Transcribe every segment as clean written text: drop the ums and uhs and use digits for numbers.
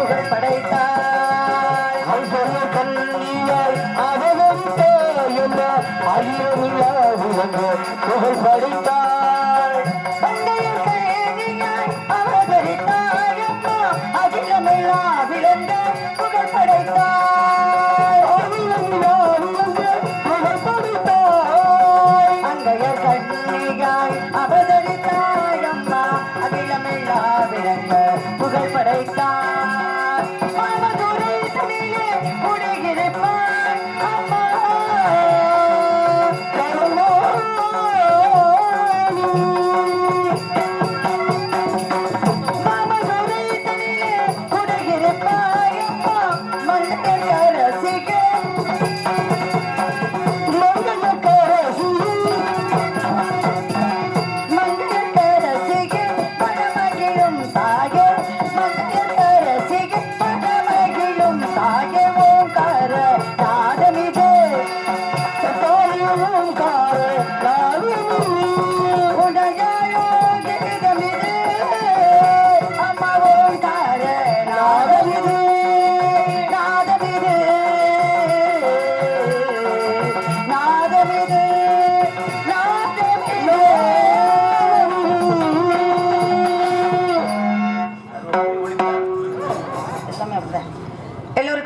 புகழ் படைத்தாய் கல்வியாய் அவதரித்தாய் என்ன அழியமில்லா விளங்க புகழ் படைத்தாய் அவதரித்தாய் அம்மா அகிலமில்லா விளங்க புகழ் படைத்தாய் புகழ் படைத்தாய் அங்கைய கண்ணியாய் அவதரித்தாய் அம்மா அகிலமில்லா விளங்க புகழ் படைத்தாய்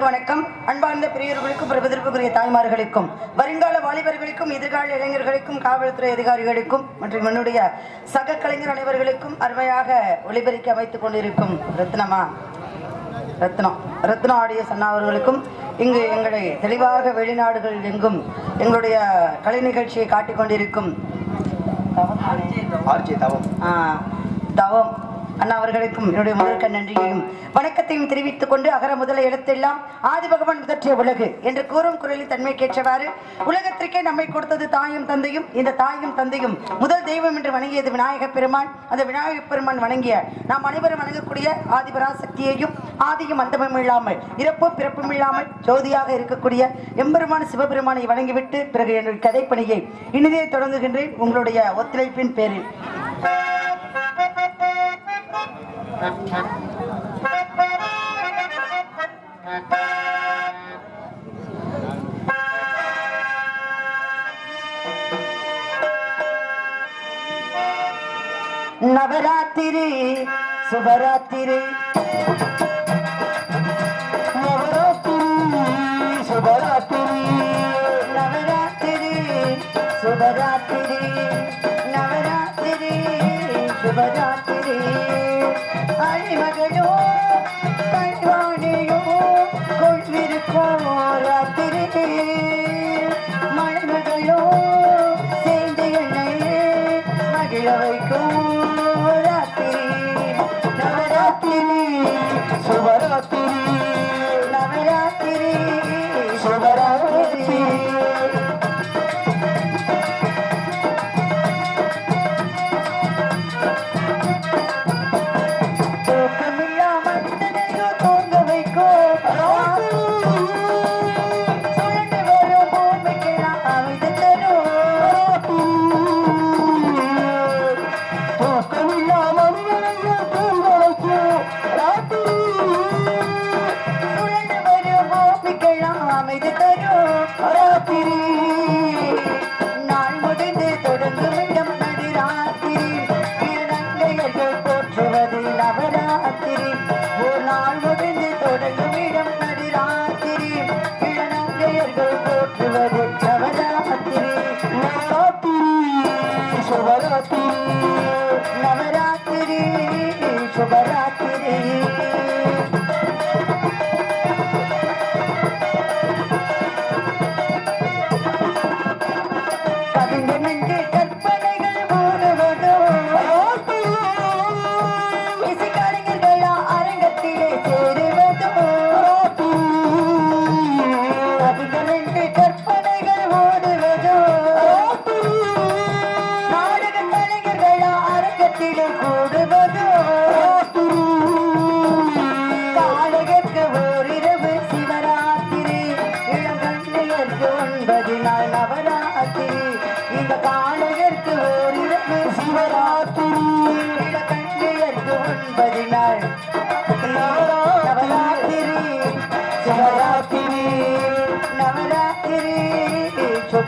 வணக்கம். அன்பார்ந்த பெரியவர்களுக்கும் பிரபதிற்குரிய தாய்மார்களுக்கும் வருங்கால வாலிபர்களுக்கும் எதிர்கால இளைஞர்களுக்கும் காவல்துறை அதிகாரிகளுக்கும் மற்றும் என்னுடைய சக கலைஞர் அனைவர்களுக்கும் அருமையாக ஒளிபெருக்கி அமைத்துக் கொண்டிருக்கும் ரத்னம் ஆடிய சன்னாவர்களுக்கும் இங்கு எங்களை தெளிவாக வெளிநாடுகள் எங்கும் எங்களுடைய கலை நிகழ்ச்சியை காட்டிக் கொண்டிருக்கும் தவம் அண்ணா அவர்களுக்கும் என்னுடைய முதற்க நன்றியையும் வணக்கத்தையும் தெரிவித்துக் கொண்டு அகர முதல எழுத்தெல்லாம் ஆதி பகவான் முதற்றிய உலகு என்று கூறும் குரலின் தன்மைக்கேற்றவாறு உலகத்திற்கே நம்மை கொடுத்தது தாயும் தந்தையும். இந்த தாயும் தந்தையும் முதல் தெய்வம் என்று வணங்கியது விநாயகப் பெருமான். அந்த விநாயகப் பெருமான் வணங்கிய நாம் அனைவரும் வணங்கக்கூடிய ஆதிபராசக்தியையும் ஆதியும் அந்தமும் இல்லாமல் இறப்பும் பிறப்பும் இல்லாமல் ஜோதியாக இருக்கக்கூடிய எம்பெருமான சிவபெருமானை வணங்கிவிட்டு பிறகு என்னுடைய கதைப்பணியை இனிதே தொடங்குகின்றேன் உங்களுடைய ஒத்துழைப்பின் பேரில். நவராத்திரி சுபராத்திரி சுபராத்திரி நவராத்திரி சுபராத்திரி நவராத்திரி சுபராத்திரி அழிமகளோ கல்வாணியோ கொள்விருக்கும் ராத்திரி மணிமகளோ சேர்ந்து என்னை மகிழ வைக்கும் ராத்திரி நவராத்திரி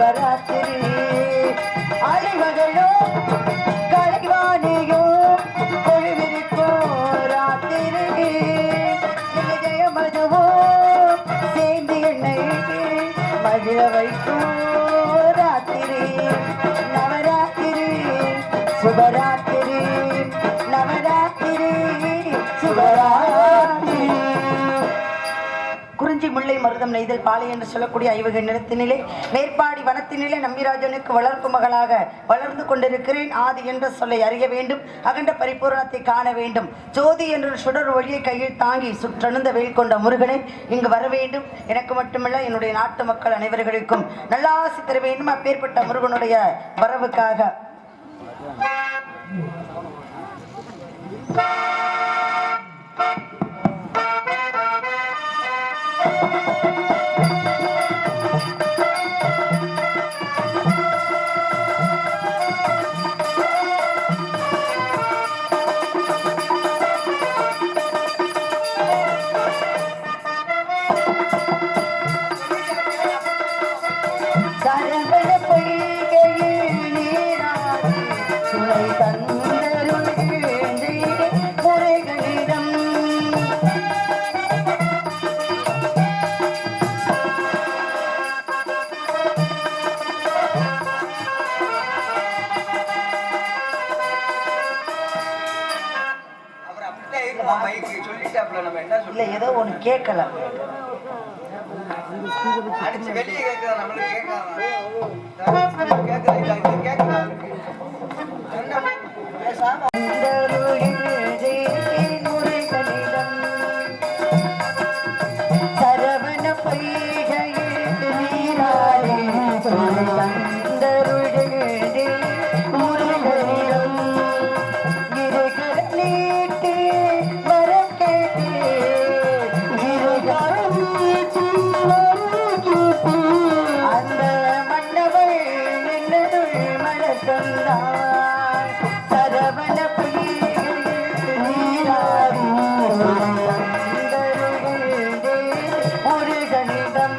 சிவராத்திரி அலைமகளோ கலைவாணியோ கொழுவிருக்கோ ராத்திரி ஜெயமதுவோ சேர்ந்து என்னை மகிழ வைக்கும் ராத்திரி நவராத்திரி சுபராத்திரி நவராத்திரி சுபராத்திரி. குறிஞ்சி முல்லை மருதம் நெய்தல் பாலை என்று சொல்லக்கூடிய ஐவகை நிலத்தினிலே மேற்பாடி வனத்தினிலே நம்பிராஜனுக்கு வளர்ப்பு மகளாக வளர்ந்து கொண்டிருக்கிறேன். ஆதி என்ற சொல்லை அறிய வேண்டும், அகண்ட பரிபூரணத்தை காண வேண்டும். ஜோதி என்ற சுடர் ஒளியை கையில் தாங்கி சுற்றணுந்த வேல் கொண்ட முருகனை இங்கு வர வேண்டும். எனக்கு மட்டுமல்ல என்னுடைய நாட்டு மக்கள் அனைவர்களுக்கும் நல்லாசி தர வேண்டும். அப்பேற்பட்ட முருகனுடைய வரவுக்காக இல்ல ஏதோ ஒண்ணு கேட்கல வெளியே கேட்கல நம்மளுக்கு கேட்கல சரவண பொய்கையில் நீராடே தந்தருழே முருகனிடம் இருகர நீட்டி வரம் கேட்டே இருகர நீட்டி வரம் கேட்டே அந்த மன்னவள் நின்னதுள் மலர்ந்தாள் சரவண பொய்கையில் நீராடே முருகனிடம்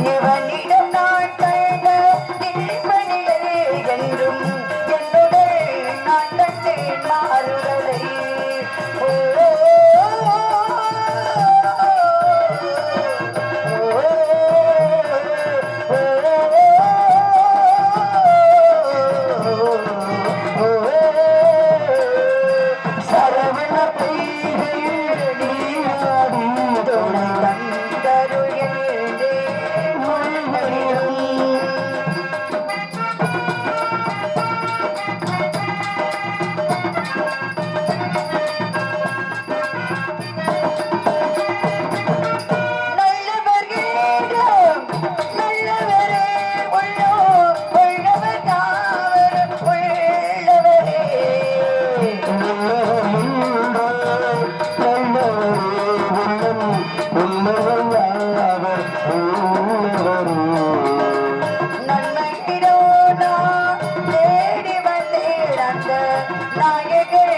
இவனிடம் நான் கண்ட நிற்பனிலே என்றும் என்னுடைய நான் கண்டேன் மாறுதலை சரவண பொய்கையில் நீராடி துணை தந்தருளே முருகனிடம் நல்லவர்களிடம் நல்லவரே உள்ளோ உள்ளவர் யாவரும் உள்ளவரே நன்மையிடோ நான் தேடி வந்தேன் அந்த நாயகர்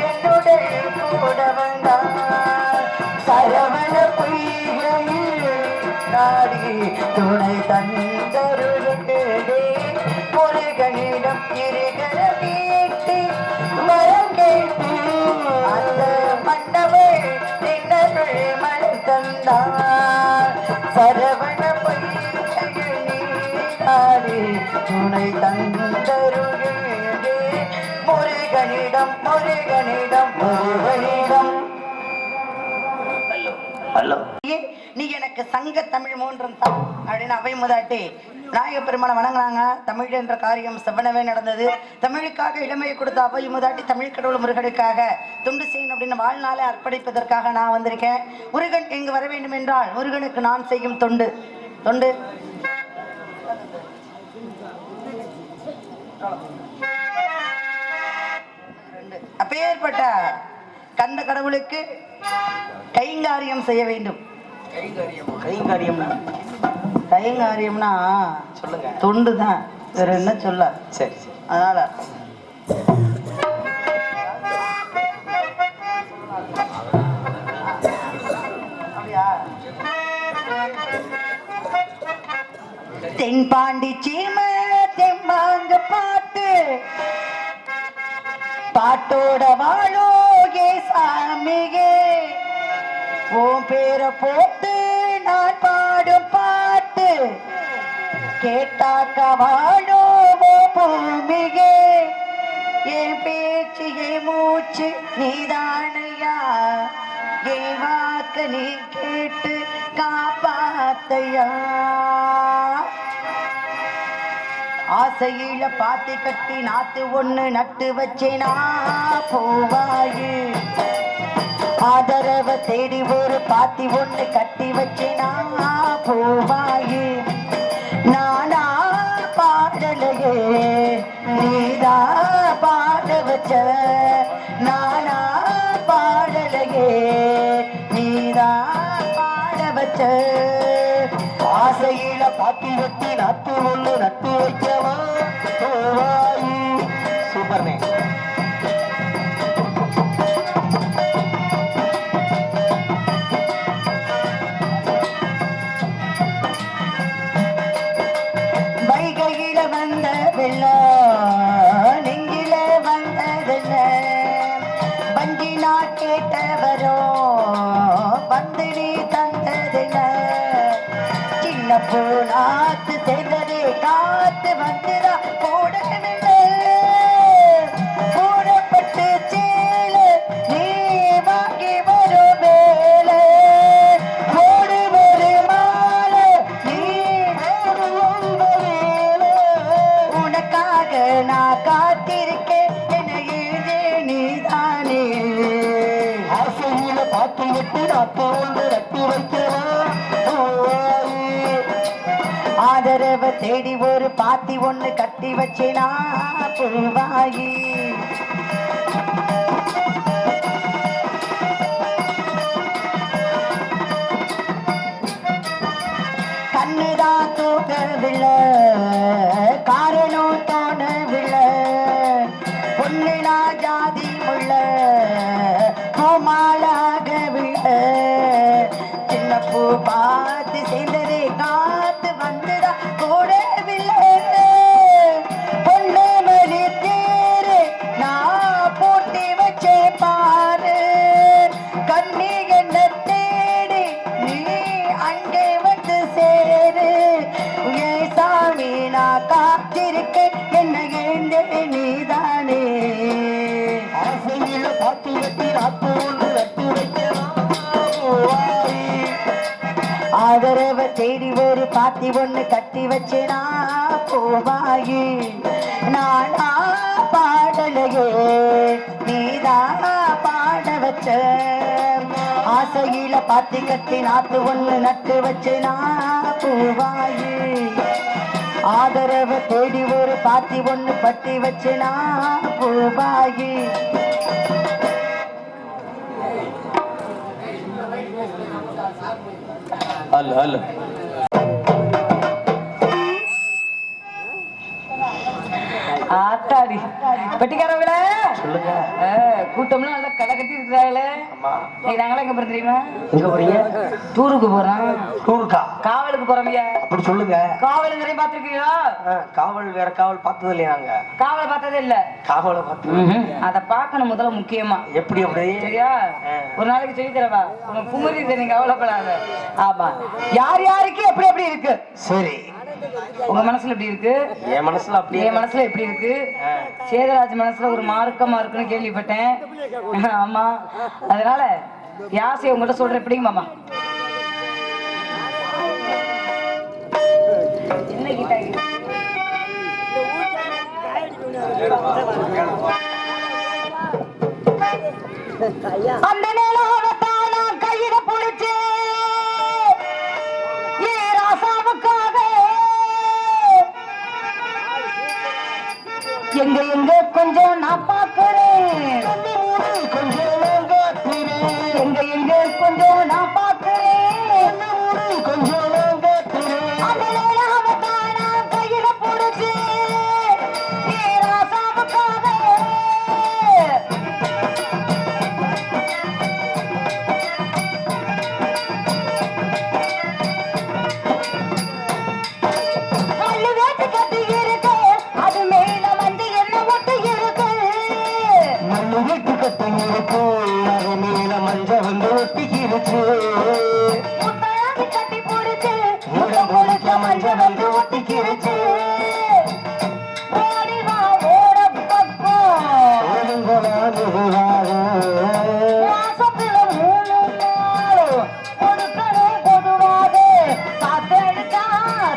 என்னுடைய கூட வந்தார் சரவண பொய்கையில் நாடி துணை தந்தருளே முருகனிடம் இருகர நீட்டி வரம் கேட்டு அந்த மன்னவள் நின்னருள் மலர் தந்தார் சரவண பொய்கையில் நீராடி துணை தந்தருளே முருகனிடம் முருகனிடம் முருகனிடம். ஹலோ நீ எனக்கு சங்க தமிழ் மூன்றும் தான் அப்படின்னு அவை முதாட்டி நாயக பெருமானை வணங்கினாங்க. தமிழ் என்ற காரியம் செவ்வனவே நடந்தது. தமிழுக்காக இளமையை கொடுத்த அவை முதாட்டி தமிழ் கடவுள் முருகனுக்காக துண்டு செய்யணும் அப்படின்னு வாழ்நாளை அர்ப்பணிப்பதற்காக நான் வந்திருக்கேன். முருகன் இங்கு வர வேண்டும் என்றால் முருகனுக்கு நான் செய்யும் தொண்டு தொண்டு அப்பேற்பட்ட கந்த கடவுளுக்கு கைங்காரியம் செய்ய வேண்டும். கைங்காரியம்னா சொல்லுங்க. தொண்டு தான், வேற என்ன சொல்ல. சரி சரி. அதனால தென்பாண்டி சீம தெம்பாங்க பாட்டு பாட்டோட வாழோகே சாமிகே உன் பேரை போட்டு நான் பாடும் பாட்டு கேட்டாக்க வாழோ பூமிகே என் பேச்சு என் மூச்சு நீதானையா என் வாக்கு நீ கேட்டு காப்பாத்தையா. ஆசையில பாத்தி கட்டி நாத்து ஒண்ணு நட்டு வச்சேனா பூவாயு ஆதரவ தேடி ஒரு பாத்தி ஒண்ணு கட்டி வச்சேனா பூவாயு. நானா பாடலையே நீதா பாட வச்ச, நானா பாடலையே நீதா பாட வச்ச. ஆசையில பாத்தி வெட்டி நட்டு ஒண்ணு நட்டு வைக்கவா பூவாயு. சூப்பர்னே. வைகையில வந்த வெள்ளம் நெங்கில வந்ததென்ன, வஞ்சி நான் கேட்டவரோ வந்து நீ தந்ததென்ன. சின்ன பூநாத்து சேர்ந்ததே காத்து வந்துதா போடவில்லை, போடப்பட்டு சேல நீ வாங்கி வரும் வேலை, போடு ஒரு மாலை நீ உனக்காக நான் காத்திருக்கேன் என்னையே நீதானே. ஆசையில பாத்தி விட்டு நாத்து ஒன்று நட்டு வைக்கிறவா ஆதரவ தேடி ஒரு பாத்தி ஒண்ணு கட்டி வச்சேனா பூவாயி. கண்ணுதான் தூக்கவில்லை காரணம் தோணவில்லை, பொண்ணுனா ஜாதி உள்ள பூமாலாகவில்லை. சின்ன பூ பார்த்து சேர்ந்ததே காத்து வந்துதா கூடவில்லை, பொண்ணு மணி தேரு நான் பூட்டி வச்சே பாரு. கண்ணி என்ன தேடி நீ அங்கே வந்து சேரு, ஏ சாமி நான் காத்திருக்கேன் என்ன ஏந்தே நீதானே. ஆசையில பாத்தி வெட்டி நாத்து ஒன்று நட்டு வைக்கிறவா பூவாயி. ஆதரவ தேடி ஒரு பாத்தி ஒண்ணு கட்டி வச்சேனா பூவாயி. நானா பாடலையே நீதா பாட வச்ச, ஆசையில பாத்தி கட்டி நாத்து ஒண்ணு நட்டு வச்சேனா பூவாயி. ஆதரவ தேடி ஒரு பாத்தி ஒண்ணு பட்டி வச்சேனா பூவாயி. அல்ல அல்ல. ஆத்தாடி பெட்டிக்காரவங்கள சொல்லுங்க. கூட்டம்லாம் நல்லா களை கட்டி இருக்கிறாங்களே. அம்மா நாங்களாம் எங்க போறோம் தெரியுமா? எங்க போறீங்க? டூருக்கு போறோம். டூருக்கா? காவலுக்கு போறோம். அப்படி சொல்லுங்க. காவல் நிறைய பாத்துருக்கீங்களா? காவல் வேற காவல் பார்த்தது இல்லையா? நாங்க காவலை பார்த்ததே இல்ல. காவலை பார்த்து அத பாக்கணும் முதல்ல முக்கியமா. எப்படி அப்படி? சரியா? ஒரு நாளைக்கு சொல்லி தரவா உனக்கு குமரி நீங்க கவலைப்படாத. ஆமா, யார் யாருக்கு எப்படி எப்படி இருக்கு. சரி, உங்க மனசுல எப்படி இருக்கு? என் மனசுல அப்படி, என் மனசுல எப்படி இருக்கு? சேதராஜ் மனசுல ஒரு மார்க்கமா இருக்குன்னு கேள்விப்பட்டேன். ஆமா, அதனால யாசை உங்கள்கிட்ட சொல்றேன். எப்படிங்க மாமா? என்ன கிட்ட அந்த நிலாவத்தான் நான் கையில பிடிச்சு ஏ ராசாவுக்காக எங்க எங்க கொஞ்சம் நான் பார்க்கிறேன், கொஞ்சம் நான் காட்டுறேன், எங்க எங்க கொஞ்சம் நான் பார்க்கிறேன், கொஞ்சம் நான் காட்டுறேன். அந்த நிலாவத்தான் நான் கையில பிடிச்சு ஏ ராசாவுக்காக மல்லு வேட்டு கட்டி இருக்கு, அது மேல வந்து என்ன ஒட்டு இருக்கு. மண்ணு வீட்டு கட்டம் இருக்கு, அது மேல மஞ்ச வந்து ஒட்டிக்கிருச்சு. முத்தாடி கட்டி பிடிச்சு, முத்தம் கொடுத்த மஞ்ச வந்து ஒட்டிக்கிருச்சு. ஓடி வா ஓட பக்கம், ஒழுங்கலாக மாசத்துல 3 நாள் கொடுக்கணும் பொதுவாக. காத்தடிச்சா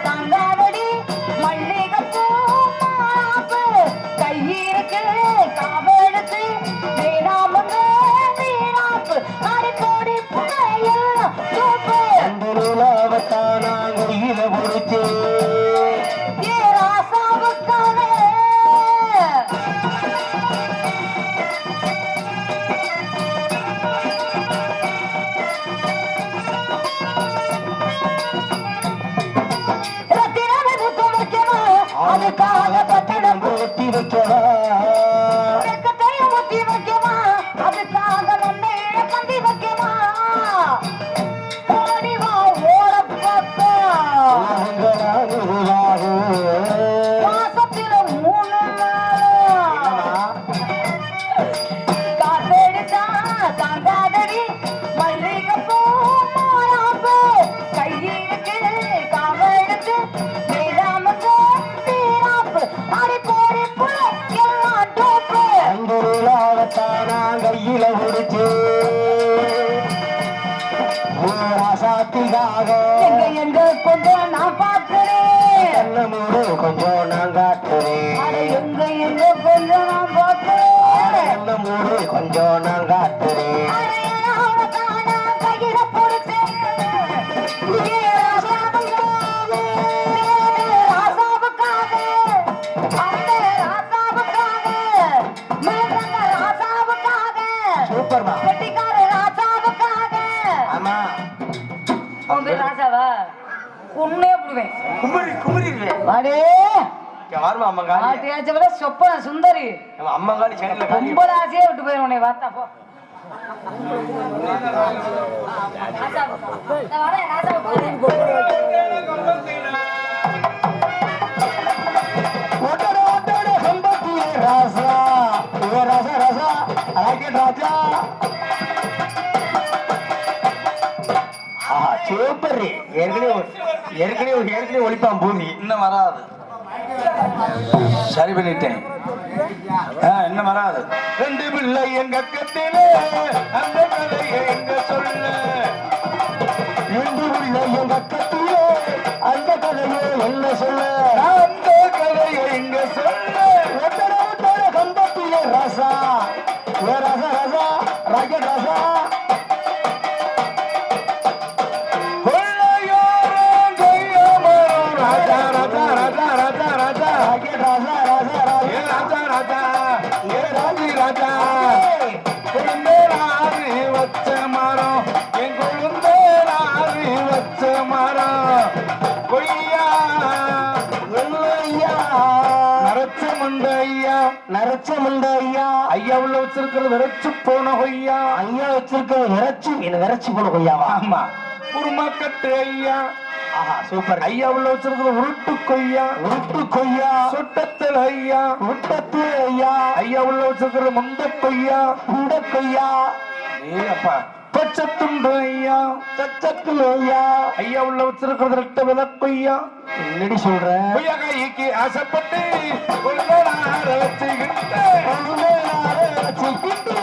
தாங்காதடி மல்லிகைப்பூ மாறாப்பு, கையிருக்கு காவெடுத்து வேணாமங்க வீணாப்பு. அடிப்போடி புகையெல்லாம் சூப்பு அந்த நிலாவத்தான் நான் கையில பிடிச்சேன். ஏ ராசாவுக்காக. ரத்தினமே முத்தம் வைக்கணும், அதுக்காக பட்டணம் போட்டி வைக்கவா, வெக்கத்தையும் முத்தி வைக்கவா, அதுக்காக நம்மை இழப்பந்தி வைக்கவா. ஓடி வா ஓட பக்கம், ஒழுங்கலாக மாசத்துல 3 நாள் காத்தடிச்சா தாங்காதடி மல்லிகைப்பூ மாறாப்பு, கையிருக்கு காவெடுத்து வேணாமங்க வீணாப்பு. அடிப்போடி புழைக்கெல்லாம் டோப்பு அந்த நிலாவத்தான் நான் கையில பிடிச்சேன். ராசாத்திகாக எங்க எங்க கொஞ்சம் நான் பார்க்கிறேன், கண்ண மூடு கொஞ்சம் நான் காட்டுறேன். அட எங்க எங்க கொஞ்சம் நான் பார்க்கிறேன். கண்ண மூடு கொஞ்சம் நான் காட்டுறேன். அரையனாவதான் நான் கையில பிடிச்சேன். ஏ ராசாவுக்காக, ராசாவுக்காக, அந்த ராசாவுக்காக, மேலங்க ராசாவுக்காக, சூப்பர்மா. கெட்டிக்கார ராசாவுக்காக. ஆமா, உன் பேர் ராசாவா? உன்னே புடுவேன். குமரி குமரி அடே யாருமா அம்மங்காளி? ஆட்டியாச்ச விட சொப்பன சுந்தரி அம்மங்காளி சைடுல காலி. ரொம்ப ஆசையே விட்டு போயிடும் உன்னை வார்த்தா போ. ஓட்டட ஓட்டட சம்பத்தியே ராசா, ஏ ராசா ராசா, ராக்கெட் ராஜா. ஆஹா, சூப்பர். ஏற்கனவே ஒளிப்பான் பூமி. இன்னும் வராது. சரி பண்ணிட்டேன். இன்னும் வராது. 2 பிள்ளை எங்க கத்திலே அந்த கதையை எங்க சொல்ல. இன்று உள்ள எங்க கத்திலே அந்த கதையை என்ன சொல்ல? அந்த கதையை எங்க சொல்ல. ஓட்டட ஓட்டட சம்பத்தியே ராசா, ஏ ராசா ராசா, ராக்கெட் ராசா. கொள்ளையோரம் கொய்யாமரம் ராஜா ராஜா ராஜா ராஜா ராஜா. ராக்கெட் ராசா ராசா ராசா. ஏ ராஜா ராஜா ஏ ராஜி ராஜா. கொழுந்தேராறு வச்ச மரம் என் கொழுந்தேராறு வச்ச மரம். கொய்யா ஐயா, நரச்ச முண்டை ஐயா. நரைச்ச முண்ட ஐயா. ஐயா உள்ள வச்சிருக்கிறது விரைச்சு போன கொய்யா. ஐயா வச்சிருக்க விரைச்சு போன கொய்யாவா? ஆமா. குருமாக்கட்டு ஐயா. ஆஹா, சூப்பர். ஐயா உள்ள வச்சிருக்கிறது உருட்டு கொய்யா. உருட்டு கொய்யா, சுட்டத்தில் ஐயா. உருட்டத்து ஐயா, ஐயா உள்ள வச்சிருக்கிறது முந்த கொய்யா. உண்ட கொய்யா, ஏ அப்பா பச்சை துண்டு ஐயா. சச்சக்கு ஐயா. ஐயா உள்ள வச்சிருக்கிறது ரெட்ட வித கொய்யா. என்னடி சொல்ற? கொய்யா காய்க்கு ஆசைப்பட்டு கொள்ளையார வச்சுக்கிட்டு வச்சுக்கிட்டு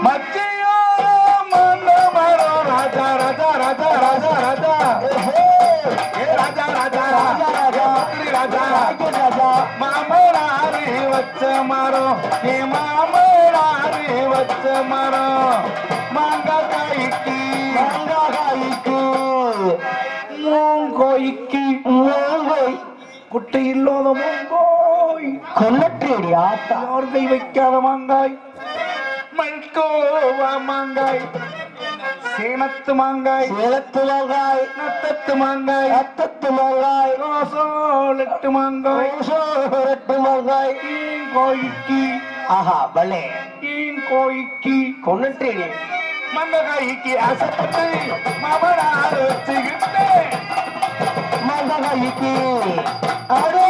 மத்தியோ மந்த மரம் ராஜா ஏ மாமனாரு வச்ச மரம் மாங்காய்க்கு மூங்கோய்க்கு மூங்கோய் குட்டை இல்லாத மூங்கோய் கொல்லட்டேடி ஆத்தா யார் கை வைக்காத மாங்காய் மல்கோவா மாங்காய் சேனத்து மாங்காய் சேலத்து மாங்காய் நத்தத்து மாங்காய் ரத்தத்து மாங்காய் ரோசோலெட்டு மாங்காய் ரெட்டு மாங்காய் கோய்க்கு ஆஹா பலே கோய்க்கு கொல்லட்டேடி மந்தகாய்க்கு ஆசைப்பட்டு மாமனார் வச்சுக்கிட்டேன் மாங்காய்க்கு அடே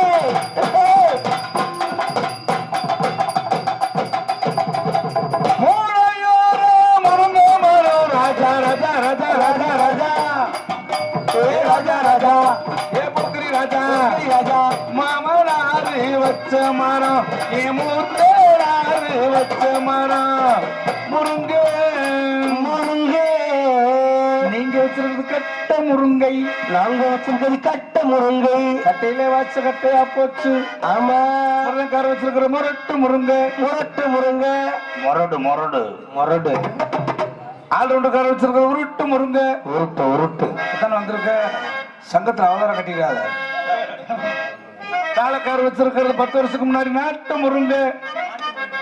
ராஜா ராஜா ராஜா ராஜா ராஜா ஏ ராஜா ராஜா ஏ புத்திரி ராஜா ராஜா மாமனாரு வச்ச மரம் ஏ மூத்தனாரு வச்ச மரம் முருங்கை முருங்கை நீங்க வச்சிருக்கிறது கட்ட முருங்கை நாங்க வச்சிருக்கிறது கட்ட முருங்கை கட்டையில வச்ச கட்டையா போச்சு ஆமா முருங்கைக்கார வச்சிருக்கிற முரட்டு முருங்கை முரட்டு முருங்கை முரடு முரடு முரடு ஆல்ரவுண்டுக்கார வச்சிருக்கிற உருட்டு முருங்கை உருட்டு உருட்டு எத்தனை வந்திருக்க சங்கத்துல அவதாரம் கட்டிக்காத காலக்கார வச்சிருக்கிறது 10 வருஷத்துக்கு முன்னாடி நாட்டு முருங்கை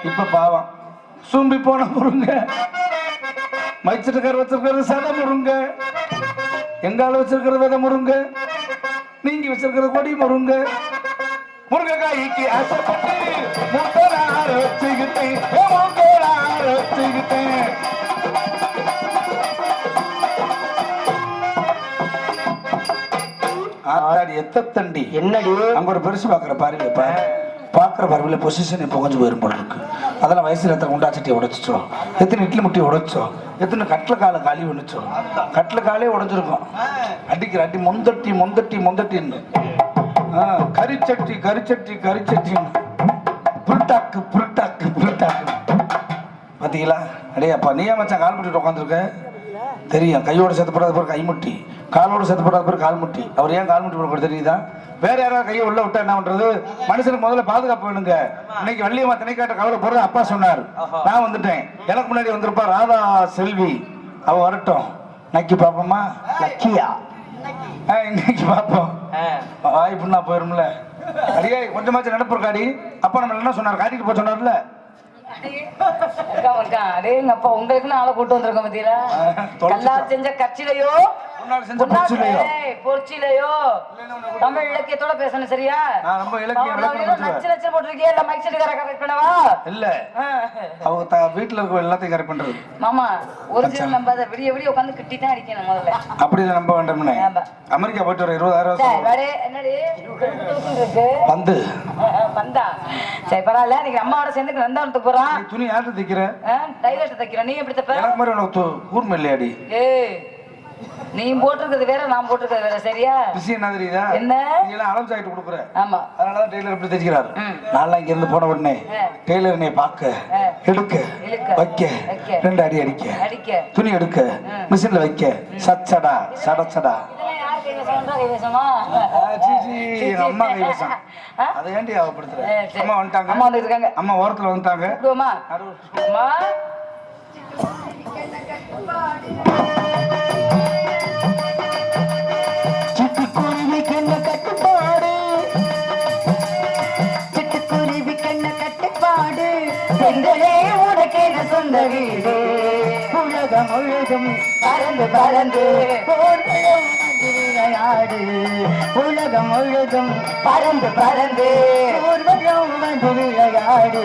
இப்ப பாவம் சூம்பி போன முருங்கை மைச்சிட்டுக்கார வச்சிருக்கிறது சத முருங்கை எங்கால வச்சிருக்கிறது வித முருங்கை நீங்க வச்சிருக்கிறது கொடி முருங்கை முருங்கைக்காய்க்கு ஆசைப்பட்டு மூத்தனார் வச்சுக்கிட்டேன் மூத்தனார் வச்சுக்கிட்டேன் ஆத்தாடி எத்தண்டி என்னடி அங்க ஒரு பெருசு பாக்குற பாருங்க பாக்குற பாருல பொசிஷன் இப்போ கொஞ்சம் போயிரும் போல இருக்கு அதெல்லாம் வயசுல எத்தனை குண்டாச்சட்டியை உடைச்சிச்சோம் எத்தனை இட்லி முட்டியை உடைச்சோம் எத்தனை கட்டில காலை காலி ஒண்ணுச்சோம் கட்டில காலே உடைஞ்சிருக்கும் அடிக்கிற அடி மொந்தட்டி மொந்தட்டி மொந்தட்டின்னு கரிச்சட்டி கரிச்சட்டி கரிச்சட்டின்னு புருட்டாக்கு புருட்டாக்கு புருட்டாக்கு பாத்தீங்களா அடே அப்பா நீ ஏன் மச்சான் கால் முட்டிட்டு உட்காந்துருக்க தெரியும் கையோட சேர்த்து போடாத பேர் கைமுட்டி காலோட சேர்த்து போடாத பேர் கால் முட்டி அவர் ஏன் கால் முட்டி போட தெரியுதா வேற யாராவது கையை உள்ள விட்டா என்ன பண்றது மனுஷனுக்கு முதல்ல பாதுகாப்பு வேணுங்க இன்னைக்கு வள்ளியம்மா திணைக்காட்ட கவலை போறது அப்பா சொன்னார் நான் வந்துட்டேன் எனக்கு முன்னாடி வந்திருப்பா ராதா செல்வி அவ வரட்டும் நக்கி பாப்போமா லக்கியா இன்னைக்கு பாப்போம் வாய்ப்புன்னா போயிரும்ல அடியே கொஞ்சமாச்சும் நினைப்பு இருக்காடி அப்பா நம்ம என்ன சொன்னார் காட்டிட்டு போய் சொன்னார்ல அப்பா உங்களுக்கு ஆளை கூட்டு வந்திருக்கோம் மத்தியில கல்லா செஞ்ச கட்சிலையோ பொறிச்சிலையோ தமிழ் இலக்கியத்தோட பேசணும் சரியா ரொம்ப இலக்கியம் போட்டிருக்கியா இல்ல மைக் செட் கரெக்ட் பண்ணவா இல்ல அவங்க வீட்டுல இருக்க எல்லாத்தையும் கரெக்ட் பண்றது மாமா ஒரிஜினல் நம்பாத விடிய விடிய உட்காந்து கிட்டி தான் அடிக்கணும் முதல்ல அப்படி நம்ப வேண்டாம்னே அமெரிக்கா போயிட்டு ஒரு 20,000 என்னடி வந்து வந்தா சரி பரவாயில்ல நீங்க அம்மாவோட சேர்ந்து நந்தாவனத்துக்கு போறான் துணி யார்கிட்ட தைக்கிற டைலர்ட்ட தைக்கிற நீ எப்படி தப்ப எனக்கு மாதிரி உனக்கு கூர்மை இல்லையாடி நீ போட்டிருக்கிறது வேற நான் போட்டிருக்கிறது வேற சரியா விஷயம் என்ன தெரியுதா என்ன நீ எல்லாம் அளவு சாயிட்டு கொடுக்குற ஆமா அதனாலதான் டெய்லர் எப்படி தைக்கிறாரு நான்லாம் இங்க இருந்து போன உடனே டெய்லர் என்னை பார்க்க எடுக்க வைக்க 2 அடி அடிக்க துணி எடுக்க மிஷின்ல வைக்க சச்சடா சடச்சடா அம்மா கைவசம் அதை ஏண்டி அவப்படுத்துற அம்மா வந்துட்டாங்க அம்மா வந்துருக்காங்க அம்மா ஓரத்துல வந்துட்டாங்க அம்மா சிட்டுக்குருவி கண்ண கட்டுப்பாடு சிட்டுக்குருவி கண்ண கட்டுப்பாடு செந்தலே உனக்கேன சொந்த வீடு உலகம் முழுதும் பறந்து பறந்து விளையாடு உலகம் முழுதும் பறந்து பறந்து ஊர்வலம் வந்து விளையாடு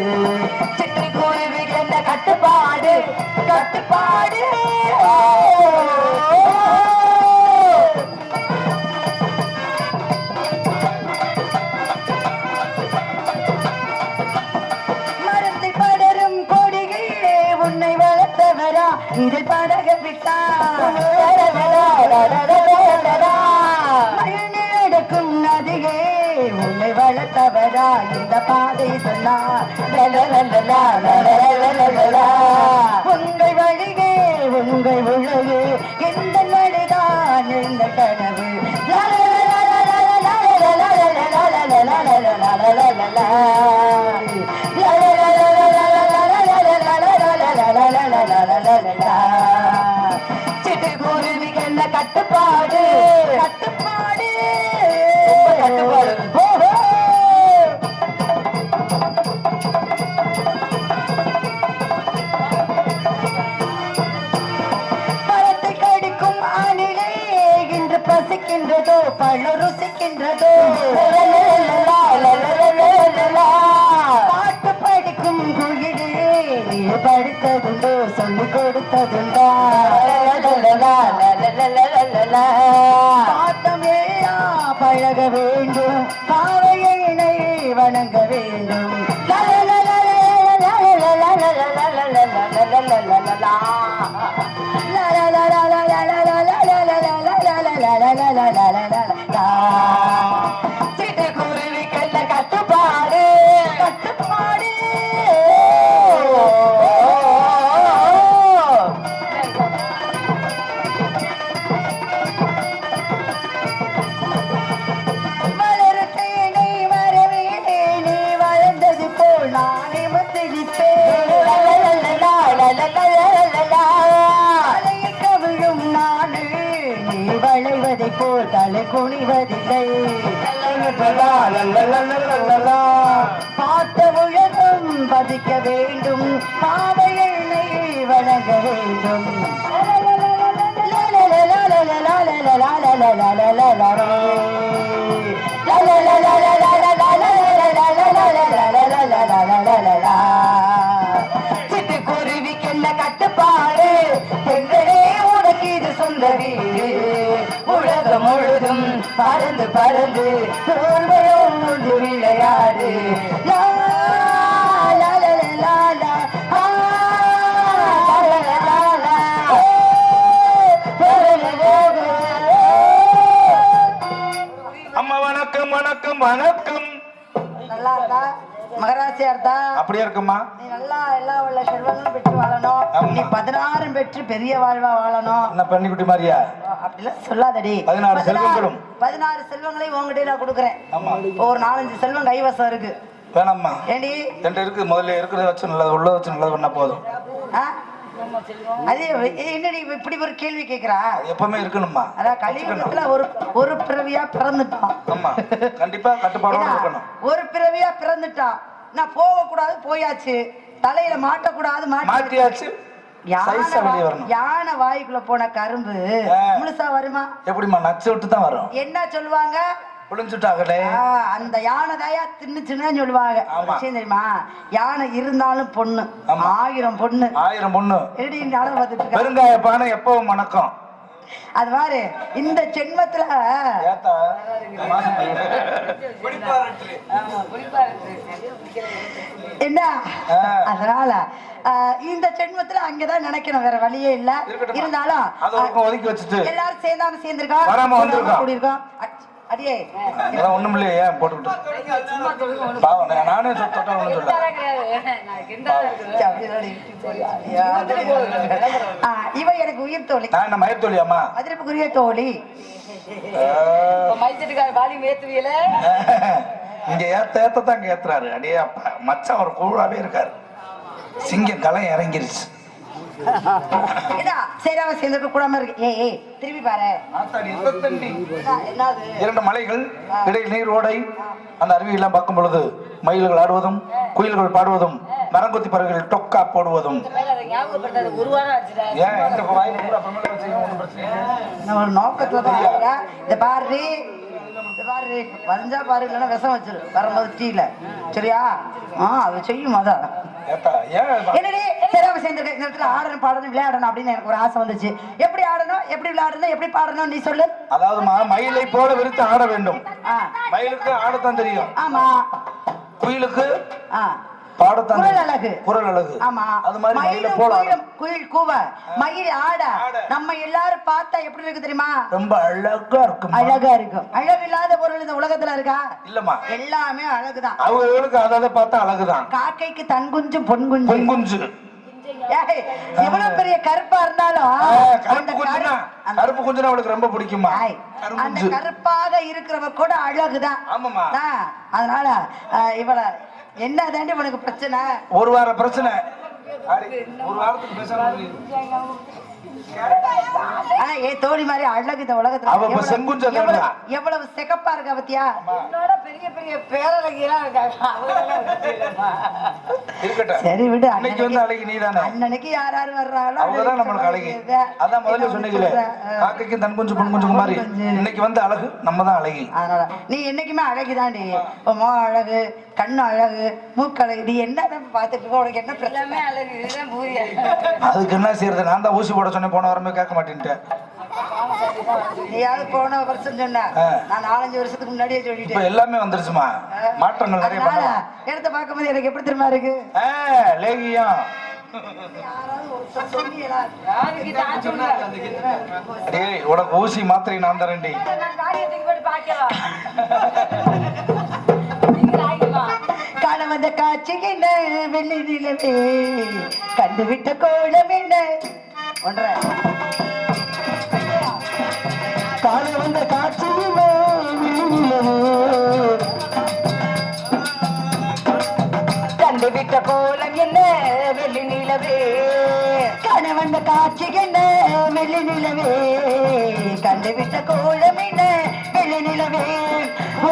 சிட்டுக்குருவி கண்ண கட்டுப்பாடு கட்டுப்பாடு மரத்தை படரும் கொடிகளே உன்னை வளர்த்தவரா இதில் படக விட்டார் நடக்கும் நதியே உன்னை வளர்த்தவரா இந்த பாதை சொன்னார் உங்கள் வழியே உங்கள் உலகு எந்த நடைதான் எந்த கனவு la la la la சிட்டுக்குருவிக்கு என்ன கட்டுப்பாடு கட்டுப்பாடு கட்டுப்பாடு பழத்தை கடிக்கும் ஆளிலே இன்று பசிக்கின்றதோ பழ ருசிக்கின்றதோ பாட்டு படிக்கும் குயிலே நீ படித்ததுண்டோ சொல்லிக் கொடுத்ததுண்டா பாட்டமெல்லாம் பழக வேண்டும் பாவையினை வணங்க வேண்டும் சிட்டுக்குருவிக்கல்ல கட்டுப்பாடு கட்டுப்பாடு வளர்த்தேனே வரவேனே நீ வளர்ந்தது போல் நானே முத்திடிப்பேன் அலையை கவிழும் நாடு நீ வளைவதை போல் தலை குனிவதில்லை பார்த்த உலகம் பதிக்க வேண்டும் பாவையை வணங்க வேண்டும் சிட்டுக்குருவிக்கு என்ன கட்டுப்பாடு எங்களே உனக்கு இது சொந்த வீடு உலகம் முழுதும் பறந்து பறந்து தோல்வையும் உண்டு விளையாடு லா, லா, லா, லா, லா, ஆ, லா, லா, லா, லா, லா, ஓ, ஓ, ஓ, ஓ. அம்மா வணக்கம் வணக்கம் வணக்கம். நல்லா இருக்கா மகராசியா இருந்தா அப்படியே இருக்குமா? நீ நல்லா எல்லா உள்ள செல்வங்களும் பெற்று வாழணும். ஆமா. நீ 16 பெற்று பெரிய வாழ்வா வாழணும். என்ன பண்ணிக்குட்டி மாதிரியா? அப்படிலாம் சொல்லாதடி. 16 செல்வங்களும் 16 செல்வங்களையும் உங்ககிட்ட நான் கொடுக்குறேன். ஆமா. ஒரு 4-5 செல்வம் கைவசம் இருக்கு. வேணாம்மா, ஏண்டி என்கிட்ட இருக்கு. முதல்ல இருக்கிறத வச்சு நல்லது உள்ள வச்சு நல்லது பண்ணா போதும். ஆ? அது என்னடி இப்படி ஒரு கேள்வி கேக்குறா? அது எப்பவுமே இருக்கணும்மா. அதான் கலியுகத்துல ஒரு பிறவியா பிறந்துட்டோம். ஆமா, கண்டிப்பா கட்டுப்பாடோட ஏன்னா, இருக்கணும். ஒரு பிறவியா பிறந்துட்டான். நான் போக கூடாது போயாச்சு, தலையில மாட்டக்கூடாது மாட்டியாச்சு. சைஸா வெளிய யானை வரணும். யானை வாய்க்குள்ள போன கரும்பு முழுசா வருமா? எப்படிம்மா? நச்சு விட்டு தான் வரும். என்ன சொல்லுவாங்க? புளிஞ்சுட்டாங்களே. அந்த யானை தாயா தின்னுச்சுன்னு சொல்லுவாங்க. ஆமா. விஷயம் தெரியுமா? யானை இருந்தாலும் பொண்ணு. ஆமா. 1000 பொண்ணு. 1000 பொண்ணு. எப்படி நாடகம் பார்த்துட்டு இருக்க? பெருங்காய பானை எப்பவும் வணக்கம். அது பாரு, இந்த ஜென்மத்துல ஏத்தா என்ன அதனால இந்த ஜென்மத்துல அங்கதான் நினைக்கணும், வேற வழியே இல்ல. இருந்தாலும் ஒதுக்கி வச்சுட்டு எல்லாரும் சேர்ந்தாம சேர்ந்திருக்கோம், வராம வந்திருக்கோம். கூடியிருக்கோம். அடியே ஒண்ணும் இல்லையே, ஏன் போட்டுக்கிட்டு பாவம். நானே தொட்டா ஒண்ணும் சொல்ல. இவ எனக்கு உயிர் தோழி. நான் என்ன மயிர் தோழியாமா? அதிரப்புக்குரிய தோழி. இங்க ஏத்தான் இங்க ஏத்துறாரு. அடியே அப்பா மச்சான் ஒரு கூழாவே இருக்காரு. சிங்கம் களை இறங்கிருச்சு. சேராம சேர்ந்துட்டு கூடாம இருக்கு. ஏய் திரும்பி பாரு. என்னது? 2 மலைகள் இடையில் நீர் ஓடை. அந்த அருவியெல்லாம் பார்க்கும் பொழுது மயில்கள் ஆடுவதும் குயில்கள் பாடுவதும் மரங்கொத்தி பறவைகள் டொக்கா போடுவதும். ஏன் இந்த வாயில பூரா பிரம்மல வச்சிருக்கீங்க? ஒண்ணும் பிரச்சனை இல்ல. ஒரு நோக்கத்துல தான். இத பாரு, இத பாரு, வந்தா பாரு, இல்லைன்னா விஷம் வச்சிரு வரும்போது டீல. சரியா? அது செய்யும். அதான் என்னடி சேராம சேர்ந்திருக்க. இந்த இடத்துல ஆடணும் பாடணும் விளையாடணும் அப்படின்னு எனக்கு ஒரு ஆசை வந்துச்சு. எப்படி ஆடணும், எப்படி விளையாடணும், எப்படி பாடணும் நீ சொல்லு. அதாவது மயிலை போல விரித்து ஆட வேண்டும். மயிலுக்கு ஆடத்தான் தெரியும். ஆமா. குயிலுக்கு பாடத்தான் குரல் அழகு. குரல் அழகு. ஆமா. அது மாதிரி மயில போல குயில் கூவ மயில் ஆட நம்ம எல்லாரும் பார்த்தா எப்படி இருக்கு தெரியுமா? ரொம்ப அழகா இருக்கும். அழகா இருக்கும். அழகு இல்லாத பொருள் இந்த உலகத்துல இருக்கா? இல்லம்மா, எல்லாமே அழகுதான். அவங்களுக்கு அதை பார்த்தா அழகுதான். காக்கைக்கு தன் குஞ்சு பொன் குஞ்சு. பொன் குஞ்சு எவ்வளவு பெரிய கருப்பா இருந்தாலும் கருப்பு குஞ்சுனா அவளுக்கு ரொம்ப பிடிக்குமா? அந்த கருப்பாக இருக்கிறவ கூட அழகுதான். ஆமாமா. அதனால இவள என்ன தாண்டி உனக்கு பிரச்சனை? ஒரு வார பிரச்சனை. ஒரு வாரத்துக்கு பேசாம ஆனா ஏன் தோழி மாதிரி அழகு இந்த உலகத்துல அவ இப்ப செங்குஞ்சம் தேடுறா. எவ்வளவு சிகப்பா இருக்கா பத்தியா? என்னோட பெரிய பெரிய பேரழகியெல்லாம் இருக்காங்க. அவங்களெல்லாம் விட்டுட்டேன்மா. இருக்கட்டும். சரி விடு. இன்னைக்கு வந்து அழகி நீதானே. அண்ணனுக்கு யார் யார் வர்றாங்களோ அவங்கதான் நம்மளுக்கு அழகி. அதான் முதல்ல சொன்னீங்களே, காக்கைக்கும் தன் குஞ்சு பொன் குஞ்சு மாதிரி. இன்னைக்கு வந்து அழகு நம்ம தான் அழகி. அதனால நீ என்னைக்குமே அழகிதாண்டி. முகம் அழகு, கண்ணு அழகு, மூக்கு அழகு. நீ என்னதான் பார்த்துட்டு இருக்க? உனக்கு என்ன பிரச்சனை? எல்லாமே அழகு. இதுதான் பூரியா. அதுக்கு என்ன செய்யறது? நான் தான் ஊசி போட சொன்னேன், போன வாரமே கேட்க மாட்டேன்ட்டேன். நீயாவது போன வருஷம் சொன்ன, நான் 4-5 வருஷத்துக்கு முன்னாடியே இப்ப சொல்லிட்டேன். எல்லாமே வந்துருச்சுமா, மாற்றங்கள் நிறைய அதனால பண்ணலாம். இடத்த பார்க்கும்போது எனக்கு எப்படி தெரியுமா இருக்கு? லேகியம் யாராவது ஒருத்தர் சொன்னீங்களா? யாருக்கு தான் சொல்றேன். டேய், உனக்கு ஊசி மாத்திரை நான் தரேன்டி. நான் காரியத்துக்கு போய் பார்க்கலாம். நீங்க ஆகிமா. காண வந்த காட்சி என்ன வெள்ளி நிலவே, கண்டுவிட்ட கோலம் என்ன ஒன்ற காண வந்த காட்சியுமே கண்டுவிட்ட கோலம் என்ன வெள்ளி நிலவே, காண வந்த காட்சி என்ன வெள்ளி நிலவே, கண்டுவிட்ட கோலம் என்ன வெள்ளி நிலவே,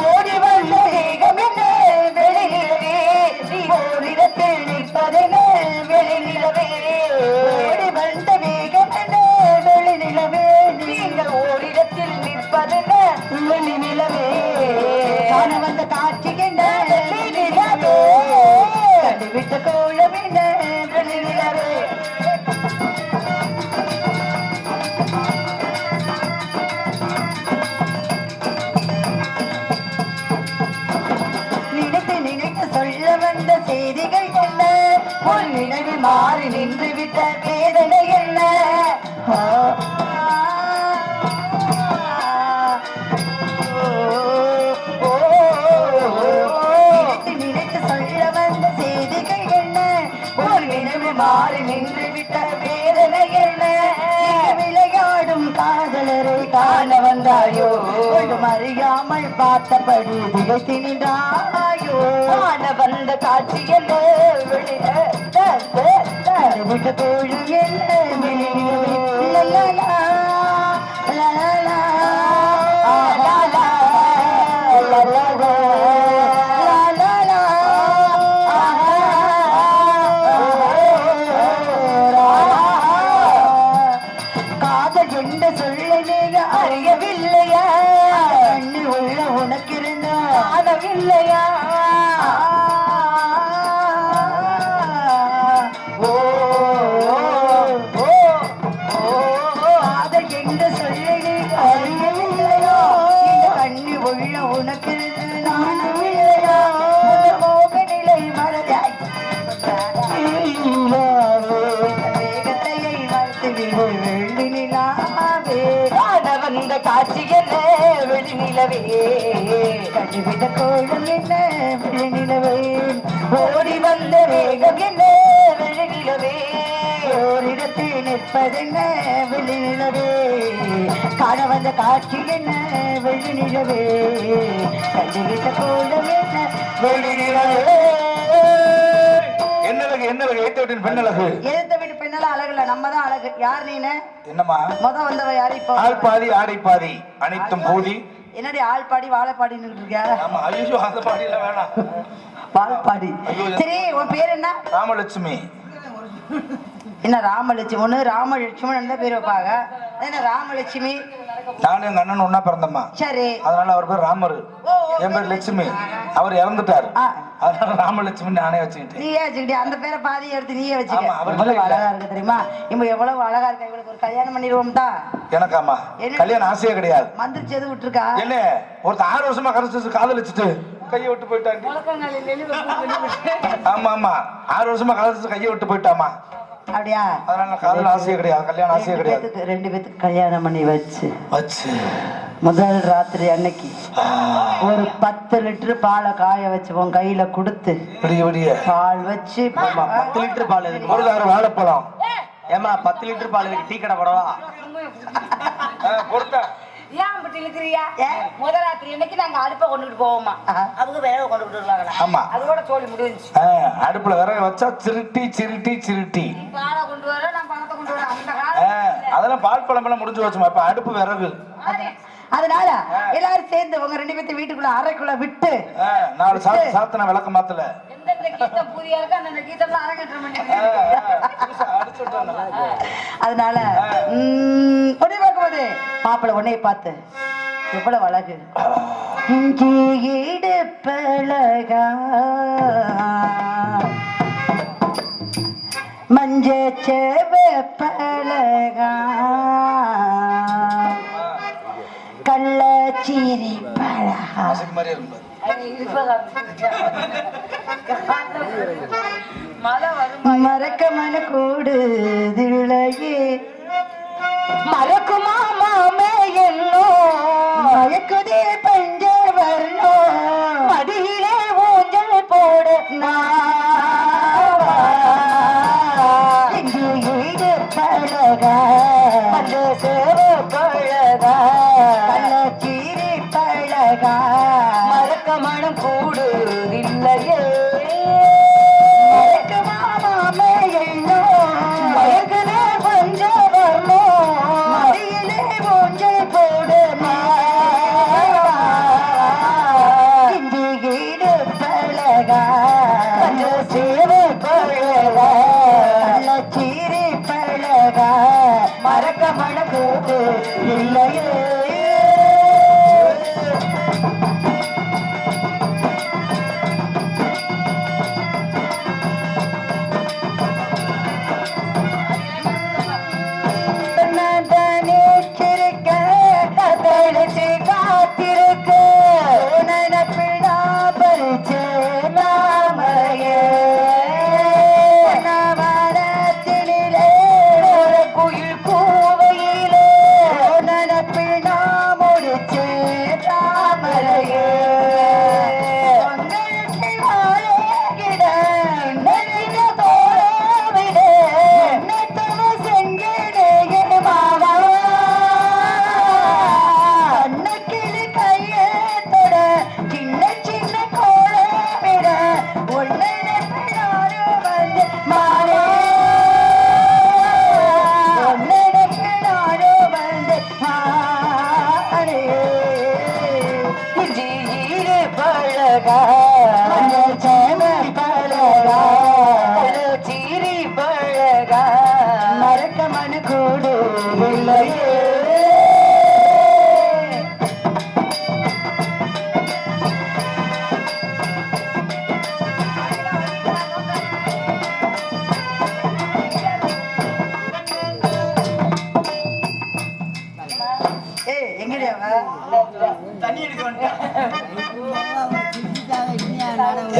ஓடி வந்த வேகம் என்ன வெள்ளி நிலவே, நீ ஓரிடத்தில் நிற்பதென வெள்ளி நிலவே, ஓடி வந்த வேகம் என்ன வெள்ளி நிலவே, நீங்கள் ஓரிடத்தில் நிற்பதென வெள்ளி நிலவே, காண வந்த காட்சி என்ன வெள்ளி நிலவே, கண்டுவிட்ட கோலம் என்ன வெள்ளி நிலவே. நினைத்து சொல்ல வந்த செய்திகள் என்ன, உன் நினைவு மாறி நின்று விட்ட வேதனை என்ன, நினைத்து சொல்ல வந்த செய்திகள் என்ன, உன் நினைவு மாறி நின்று விட்ட வேதனை என்ன, விளையாடும் காதலரை காண வந்தாயோ, ஒன்றும் அறியாமல் பார்த்தபடி திகைத்து நின்றாயோ, காண வந்த காட்சி என்ன விட்ட தோழி என்ன காதல் என்ற சொல்லை நீங்க அறியவில்லையா, கண்ணு உள்ள உனக்கு இருந்த ஆனவில்லையா, காதல் என்ற சொல்லை நீங்க அறியவில்லையா, இந்த கண்ணு உள்ள உனக்கு இருந்து நானவில்லையா, மோக நிலை மறந்தாய் வேகத்தையை மறுத்து விடு வெள்ளி நிலாவே, காண வந்த காட்சி என்ன வெள்ளி நிலவே, கண்டுவிட்ட கோலம் என்ன வெள்ளி நிலவே, ஓடி வந்த வேகம் என்ன வெள்ளி நிலவே, ஓரிடத்தில் நிற்பதென்ன வெள்ளி நிலவே, காண வந்த காட்சி என்ன வெள்ளி நிலவே, கண்டுவிட்ட கோலம் என்ன வெள்ளி நிலவே. என்னழகு என்னழகு ஏத்த வீட்டின் பெண்ணழகு. எதிர்த்த வீட்டு பெண்ணெல்லாம் அழகு இல்ல, நம்ம தான் அழகு. யார் நீனு? என்னம்மா? வந்தவ யாரு? இப்போ ஆள் பாதி ஆடை பாதி அனைத்தும் போதி. என்னடி ஆள் பாடி வாழைப்பாடின்னு இருக்க? ஆமா, ஐயோ அந்த பாடியில வேணாம். வாழைப்பாடி. சரி, உன் பேர் என்ன? ராமலட்சுமி. என்ன ராமலட்சுமி? ஒண்ணு ராமலட்சுமி தான் பேர் வைப்பாங்க. என்ன ராமலட்சுமி? நானும் எங்க அண்ணன் ஒன்னா பிறந்தம்மா. சரி, அதனால அவர் பேர் ராமரு, என் பேர் லட்சுமி. அவர் இறந்துட்டாரு, அதனால ராமலட்சுமி நானே வச்சுக்கிட்டேன். நீயே வச்சுக்கிட்டே அந்த பேரை பாதி எடுத்து நீயே வச்சுக்க. ஆமா, அவர் எவ்வளவு இல்ல. அழகா இருக்கு தெரியுமா? இவங்க எவ்வளவு அழகா இருக்கா. இவளுக்கு ஒரு கல்யாணம் பண்ணிடுவோம் தான். எனக்காமா கல்யாணம் ஆசையே கிடையாது. மந்திரிச்சு எது விட்டுருக்கா? என்ன ஒருத்தர் 6 வருஷமா கரைச்சு காதலிச்சுட்டு கையை விட்டு போயிட்டாண்டி. முழக்கங்களில் நெளிவு பூ வெளிவிட்டு. ஆமா ஆமா, 6 வருஷமா கரைச்சு கையை விட்டு போயிட்டாமா. அப்படியா? அதனால நான் காதல் ஆசையே கிடையாது, கல்யாணம் ஆசையே கிடையாது. 2 பேத்துக்கு கல்யாணம் பண்ணி வச்சு வச்சு முதல் ராத்திரி அன்னைக்கு ஒரு 10 லிட்டர் பாலை காய வச்சு உன் கையில கொடுத்து விடிய விடிய பால் வச்சு 10 லிட்டர் பால் இருக்கு. ஒரு தாரம் வாழைப்பழம். ஏமா 10 லிட்டர் பால் இருக்கு, டீ கடை போடவா? பொறுத்தா ஏன் போட்டு இழுக்கிறியா ஏன்? முதராத்திரி அன்னைக்கு நாங்க அடுப்பை கொண்டுட்டு போவோமா அவங்க விறகு கொண்டுட்டு வருவாங்களா ஆமா. அதோட சோழி முடிஞ்சு அடுப்புல விறகு வச்சா சிருட்டி சிருட்டி சிருட்டி பாலை கொண்டு வர நான் பணத்தை கொண்டு வர அந்த காலம் அதெல்லாம் பால் பழமெல்லாம் முடிஞ்சு வச்சுமா இப்ப அடுப்பு விறகு. அதனால எல்லாரும் சேர்ந்து உங்க 2 பேர்த்த வீட்டுக்குள்ள அறைக்குள்ள விட்டு 4 சாத்தன விளக்க மாத்தல எந்தெந்த கீதம் புதியா இருக்கு அந்த கீதம்லாம் அரங்கேற்ற மாட்டேங்குது அதனால உடனே பார்க்கும்போது மாப்பிள்ளை உன்னைய பார்த்து எவ்வளவு அழகு இடுப்பழகா மஞ்ச செவப்பழகா கள்ளச்சீரி பழகா மாதிரி இருக்கும். மழை வரும் மறக்க மன கூடுதில்லையே மறக்குமா மாமே எல்லோ மயக்குதே பஞ்ச வரணும் மடியிலே ஊஞ்சல் போட இங்கு ஈடு பழகா அந்த சேவ பழகா கள்ளச்சீரி பழகா மறக்க மனம் கூடுதில்லையே மறக்க மணக்கூடு இல்லையே காத்திருக்கு நனப்பிடா பறிச்சே நாமரையே நவரத்தினிலே ஒரு குயில் கூவையிலே நனப்பிடா முடிச்சே தாமரையே மறக்க மன கூடு இல்லையே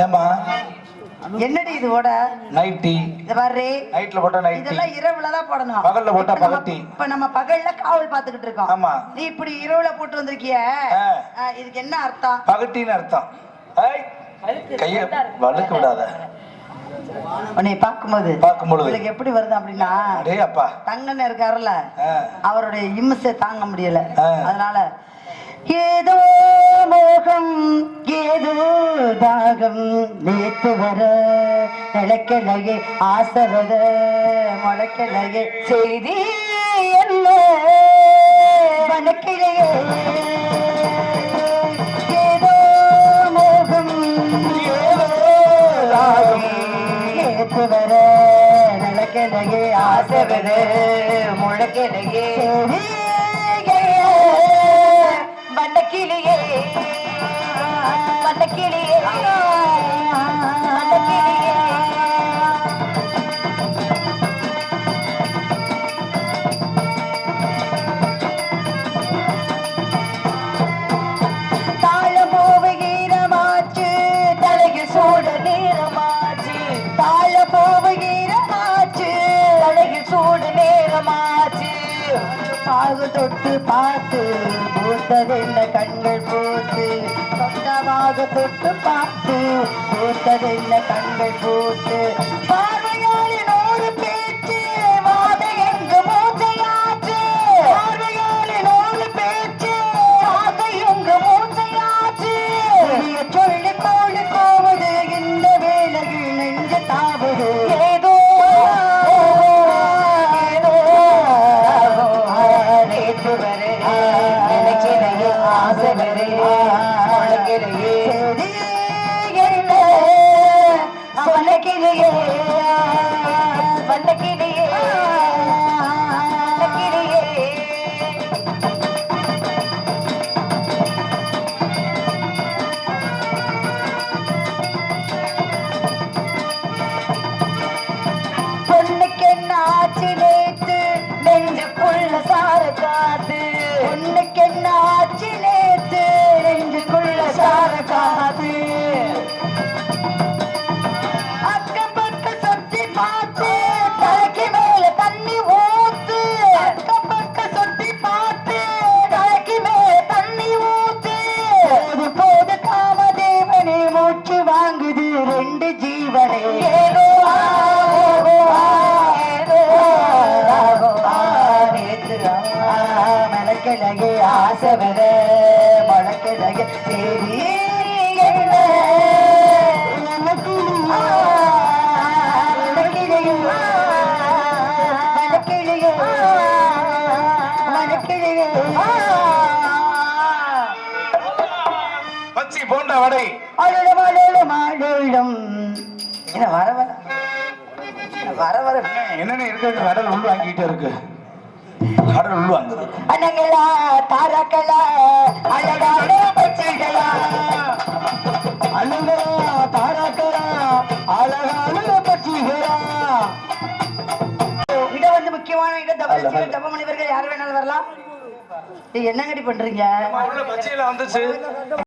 ஏமா என்னடி இது ஓட நைட்டி இத பாரு நைட்ல போட்டா நைட்டி இதெல்லாம் இரவுல தான் போடணும் பகல்ல போட்டா பகட்டி இப்ப நம்ம பகல்ல காவல் பாத்துக்கிட்டு இருக்கோம் ஆமா நீ இப்படி இரவுல போட்டு வந்திருக்கிய இதுக்கு என்ன அர்த்தம் பகட்டின்னு அர்த்தம் கைய வழுக்க விடாத உன்னை பார்க்கும்போது உங்களுக்கு எப்படி வருது அப்படின்னா அப்பா தங்கன்னு இருக்காருல்ல அவருடைய இம்சை தாங்க முடியல அதனால ஏதோ மோகம் ஏதோ தாகம் நேத்து வர நிலக்கிளையே ஆசை வர முளைக்கிளையே செய்தி என்ன வனக்கிளையே ஏதோ மோகம் ஏதோ தாகம் நேத்து வர நிலக்கிளையே ஆசை வர முளைக்கிளையே வண்ணக்கிளியே வண்ணக்கிளியே வண்ணக்கிளியே தாழம் பூவு ஈரமாச்சு தலையில் சூட நேரமாச்சு தாழம் பூவு ஈரமாச்சு தலையில் சூட நேரமாச்சு பாகு தொட்டு பார்த்து பூத்ததென்ன கண்கள் பூத்து சொந்தமாக தொட்டு பார்த்து பூத்ததென்ன கண்கள் பூத்து பார்வையாளினோடு பேச்சு வாத எங்கு மூச்சையாச்சு பார்வையாளினோடு பேச்சு ஆசை வரே முளைக்கிறையே வண்ணக்கிளியே வண்ணக்கிளியே வண்ணக்கிளியே பொண்ணுக்கு என்ன ஆச்சு நேத்து நெஞ்சுக்குள்ள சார காத்து பொண்ணுக்கு என்ன ஆச்சு நேத்து நெஞ்சுக்குள்ள சார காத்து அக்கம் பக்கம் சுத்தி பார்த்து தலைக்கு மேல தண்ணி ஊத்து அக்கம் பக்கம் சுத்தி பார்த்து தலைக்கு மேல தண்ணி ஊத்து போது போது காமதேவனே மூச்சு வாங்குது ரெண்டு ஜீவனே ஏதோ மலக்கிழகு ஆசை வர மலக்கிழகு தேவி பச்சி போண்டா வடை அழுடம் அழுடம் அழுடம் என்ன வர வர வர வர என்னென்ன இருக்கு கடல் உள் வாங்கிட்டே இருக்கு கடல் உள் வாங்குது அண்ணங்களா தாராக்களா அழகான பச்சைகளா அழுகா தாராக்கரா அழகான பட்சிகளா இடம் வந்து முக்கியமான இடம் தப தப முனிவர்கள் யார் வேணாலும் வரலாம் என்னங்கடி பண்றீங்க பச்சையில வந்துச்சு